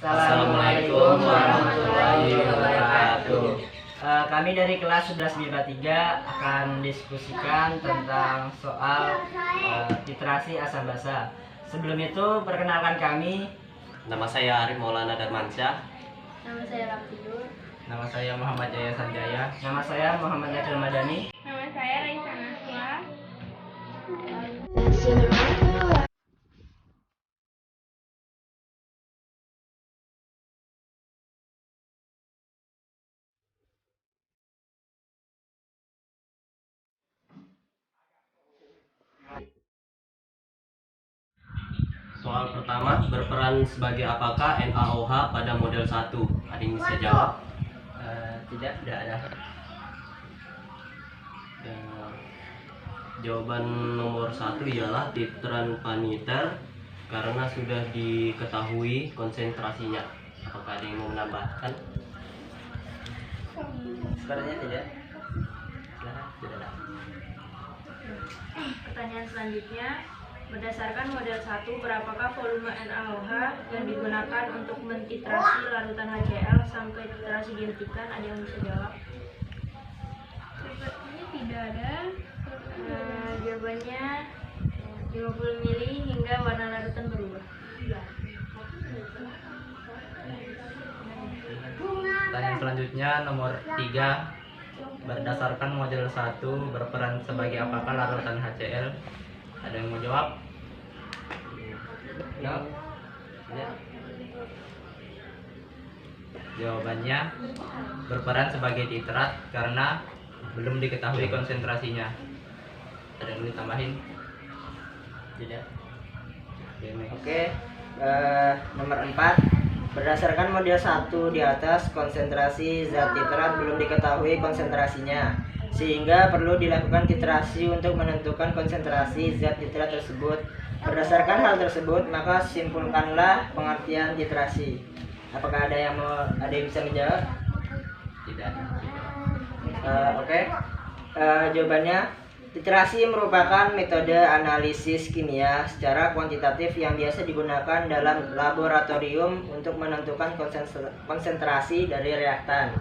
Assalamualaikum warahmatullahi wabarakatuh. Kami dari kelas 11 MIPA 3 akan diskusikan tentang soal literasi asal bahasa. Sebelum itu perkenalkan kami. Nama saya Arif Maulana Darmansyah. Nama saya Rafiul. Nama saya Muhammad Jaya Sanjaya. Nama saya Muhammad Nabil Madani. Nama saya Raisa Naswa. Soal pertama, berperan sebagai apakah NaOH pada model 1? Ada yang bisa jawab? Tidak ada. Jawaban nomor 1 ialah titran paniter karena sudah diketahui konsentrasinya. Apakah ada yang mau menambahkan? Sepertinya tidak. Silahkan, tidak. Pertanyaan selanjutnya, berdasarkan model 1, berapakah volume NaOH yang digunakan untuk mentitrasi larutan HCl sampai titrasi dihentikan? Ada yang bisa jawab? Sepertinya tidak ada. Jawabannya 50 mili hingga warna larutan berubah. Pertanyaan selanjutnya nomor 3. Berdasarkan model 1 berperan sebagai apakah larutan HCl? Ada yang mau jawab? No. Tidak. Jawabannya berperan sebagai titrat karena belum diketahui konsentrasinya. Ada yang mau ditambahin? Tidak. Next. Oke, nomor 4. Berdasarkan model 1 di atas, konsentrasi zat titrat belum diketahui konsentrasinya, sehingga perlu dilakukan titrasi untuk menentukan konsentrasi zat titrat tersebut. Berdasarkan hal tersebut, maka simpulkanlah pengertian titrasi. Apakah ada yang bisa menjawab? Tidak. Oke. Jawabannya, titrasi merupakan metode analisis kimia secara kuantitatif yang biasa digunakan dalam laboratorium untuk menentukan konsentrasi dari reaktan.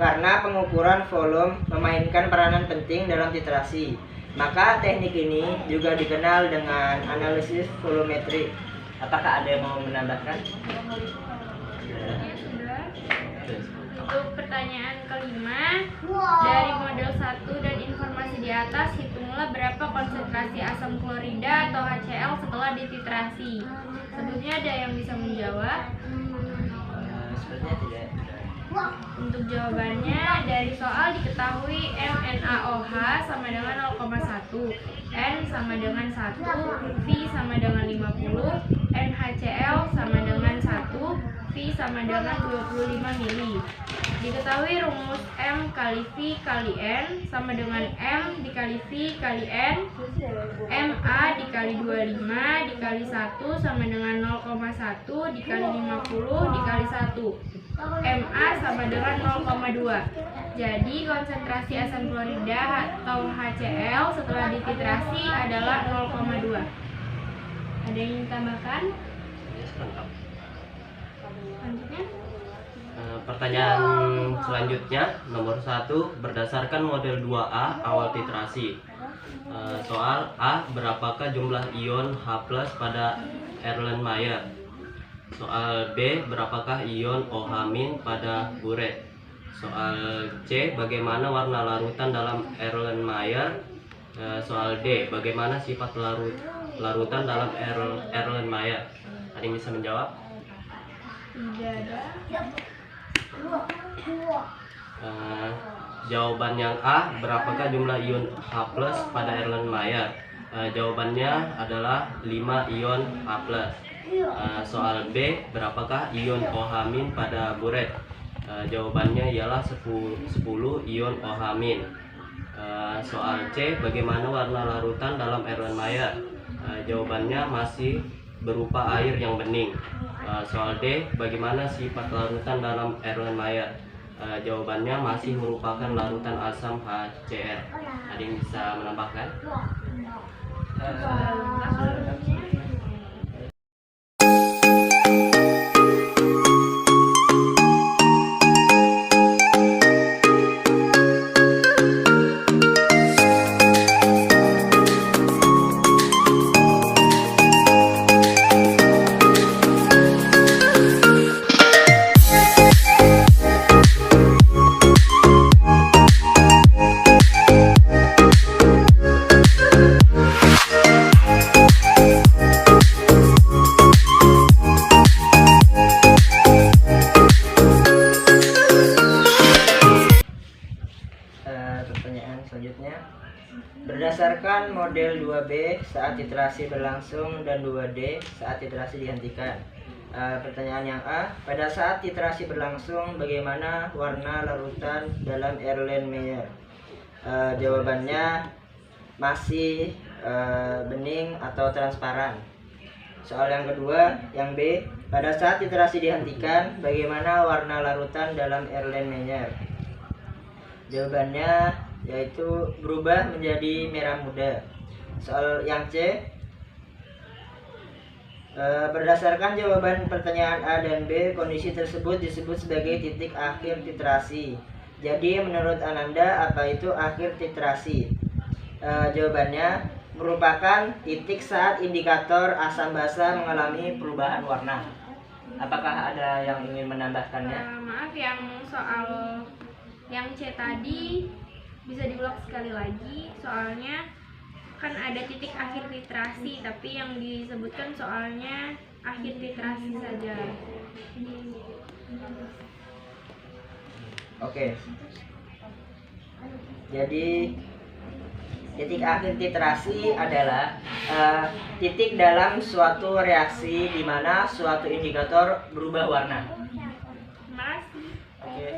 Karena pengukuran volume memainkan peranan penting dalam titrasi, maka teknik ini juga dikenal dengan analisis volumetrik. Apakah ada yang mau menambahkan? Untuk pertanyaan kelima, dari model 1 dan informasi di atas, hitunglah berapa konsentrasi asam klorida atau HCl setelah dititrasi. Sebelumnya ada yang bisa menjawab? Sepertinya tidak. Untuk jawabannya, dari soal diketahui MnAOH sama dengan 0,1, N sama dengan 1, V sama dengan 50, NHCl sama dengan 1, V sama dengan 25 mili. Diketahui rumus M kali V kali N sama dengan M dikali V kali N, MA dikali 25 dikali 1 sama dengan 0,1 dikali 50 dikali 1. MA sama dengan 0,2. Jadi konsentrasi asam klorida atau HCl setelah dititrasi adalah 0,2. Ada yang ditambahkan? Selanjutnya, Pertanyaan selanjutnya nomor 1, berdasarkan model 2A awal titrasi. Soal A, berapakah jumlah ion H+ pada Erlenmeyer? Soal B, berapakah ion OH- pada buret? Soal C, bagaimana warna larutan dalam Erlenmeyer? Soal D, bagaimana sifat larutan dalam Erlenmeyer? Ada yang bisa menjawab? tidak ada. Jawaban yang A, berapakah jumlah ion H+ pada Erlenmeyer? Jawabannya adalah 5 ion H+. Soal B, berapakah ion OH- pada buret? Jawabannya ialah 10 ion OH-. Soal C, bagaimana warna larutan dalam Erlenmeyer? Jawabannya masih berupa air yang bening. Soal D, bagaimana sifat larutan dalam Erlenmeyer? Jawabannya masih merupakan larutan asam HCl. Ada yang bisa menambahkan? Berdasarkan model 2B saat titrasi berlangsung dan 2D saat titrasi dihentikan. Pertanyaan yang A, pada saat titrasi berlangsung bagaimana warna larutan dalam Erlenmeyer? Jawabannya masih bening atau transparan. Soal yang kedua, yang B, pada saat titrasi dihentikan bagaimana warna larutan dalam Erlenmeyer? Jawabannya yaitu berubah menjadi merah muda. Soal yang C, berdasarkan jawaban pertanyaan A dan B, kondisi tersebut disebut sebagai titik akhir titrasi. Jadi menurut Ananda, apa itu akhir titrasi? Jawabannya merupakan titik saat indikator asam basa mengalami perubahan warna. Apakah ada yang ingin menambahkannya? Maaf, yang soal yang C tadi bisa diulang sekali lagi, soalnya kan ada titik akhir titrasi, tapi yang disebutkan soalnya akhir titrasi saja. Oke. Jadi titik akhir titrasi adalah titik dalam suatu reaksi di mana suatu indikator berubah warna. Terima kasih. Oke.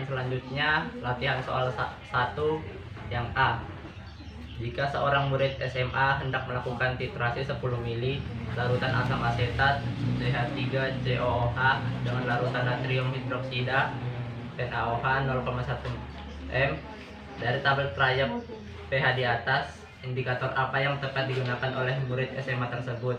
Selanjutnya latihan soal 1 yang A. Jika seorang murid SMA hendak melakukan titrasi 10 mili larutan asam asetat CH3COOH dengan larutan natrium hidroksida NaOH 0,1 m dari tabel trayek pH di atas, indikator apa yang tepat digunakan oleh murid SMA tersebut?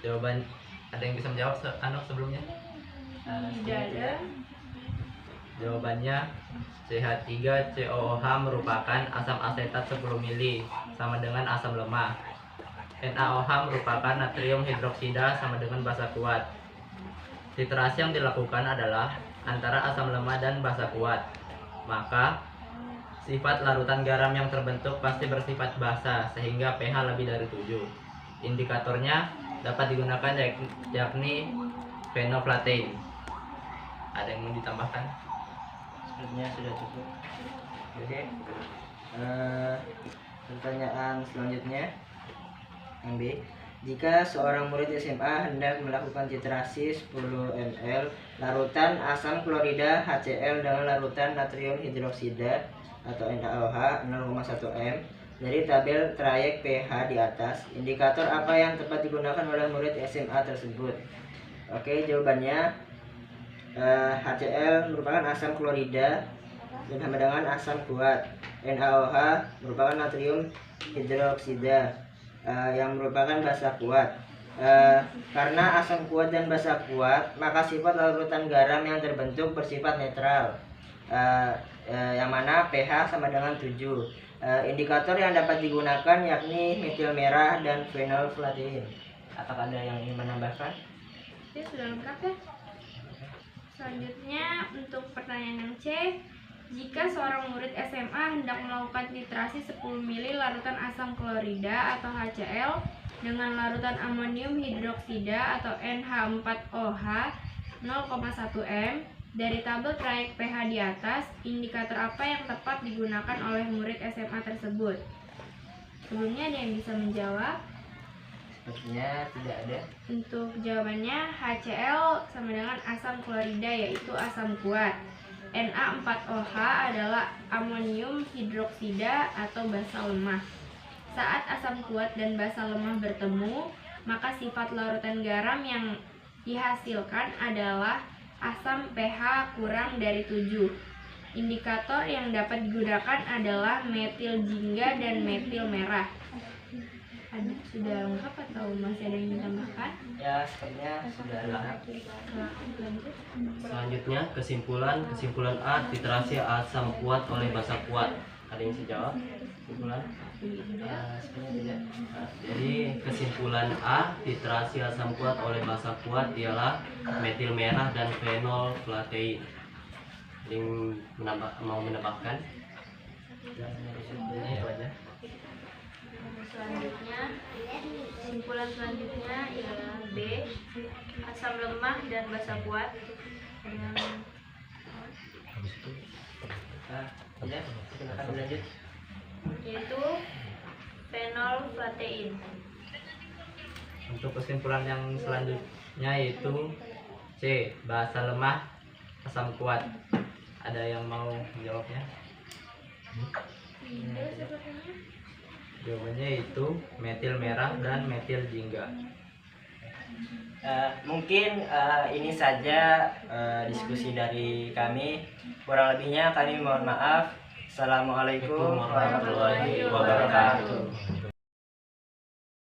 Jawaban, ada yang bisa menjawab sebelumnya? Tidak ada. Jawabannya CH3COOH merupakan asam asetat 10 mili sama dengan asam lemah. NaOH merupakan natrium hidroksida sama dengan basa kuat. Titrasi yang dilakukan adalah antara asam lemah dan basa kuat. Maka sifat larutan garam yang terbentuk pasti bersifat basa sehingga pH lebih dari 7. Indikatornya dapat digunakan yakni phenolphthalein. Ada yang mau ditambahkan? Sepertinya sudah cukup. Oke. Pertanyaan selanjutnya yang B. Jika seorang murid SMA hendak melakukan titrasi 10 ml larutan asam klorida HCl dengan larutan natrium hidroksida atau NaOH 0,1 m dari tabel trayek pH di atas, indikator apa yang tepat digunakan oleh murid SMA tersebut? Oke, jawabannya HCl merupakan asam klorida dan sama dengan asam kuat. NaOH merupakan natrium hidroksida yang merupakan basa kuat. Karena asam kuat dan basa kuat, maka sifat larutan garam yang terbentuk bersifat netral, yang mana pH sama dengan 7. Indikator yang dapat digunakan yakni metil merah dan phenolphthalein. Apakah ada yang ingin menambahkan? Ya, sudah lengkap ya. Selanjutnya untuk pertanyaan yang C, jika seorang murid SMA hendak melakukan titrasi 10 ml larutan asam klorida atau HCl dengan larutan amonium hidroksida atau NH4OH 0,1 m dari tabel trayek pH di atas, indikator apa yang tepat digunakan oleh murid SMA tersebut? Sebelumnya ada yang bisa menjawab? Sepertinya tidak ada. Untuk jawabannya HCl sama dengan asam klorida yaitu asam kuat. Na4OH adalah amonium hidroksida atau basa lemah. Saat asam kuat dan basa lemah bertemu, maka sifat larutan garam yang dihasilkan adalah asam pH kurang dari 7. Indikator yang dapat digunakan adalah metil jingga dan metil merah. Sudah lengkap atau masih ada yang ditambahkan? Ya, sepertinya sudah lengkap. Lanjut. Selanjutnya kesimpulan A, titrasi asam kuat oleh basa kuat. Ada yang bisa jawab? Kesimpulan? Sepertinya tidak. Jadi kesimpulan A, titrasi asam kuat oleh basa kuat ialah metil merah dan fenol platein. Yang mau menambahkan? Ini aja. Selanjutnya, kesimpulan selanjutnya ialah B, asam lemah dan basa kuat dengan Ya, silakan lanjut. yaitu fenol platein. Untuk kesimpulan yang selanjutnya yaitu C, basa lemah asam kuat. Ada yang mau menjawabnya? Tidak sepertinya. Jawabannya itu metil merah dan metil jingga. Mungkin ini saja diskusi dari kami. Kurang lebihnya kami mohon maaf. Assalamualaikum warahmatullahi wabarakatuh.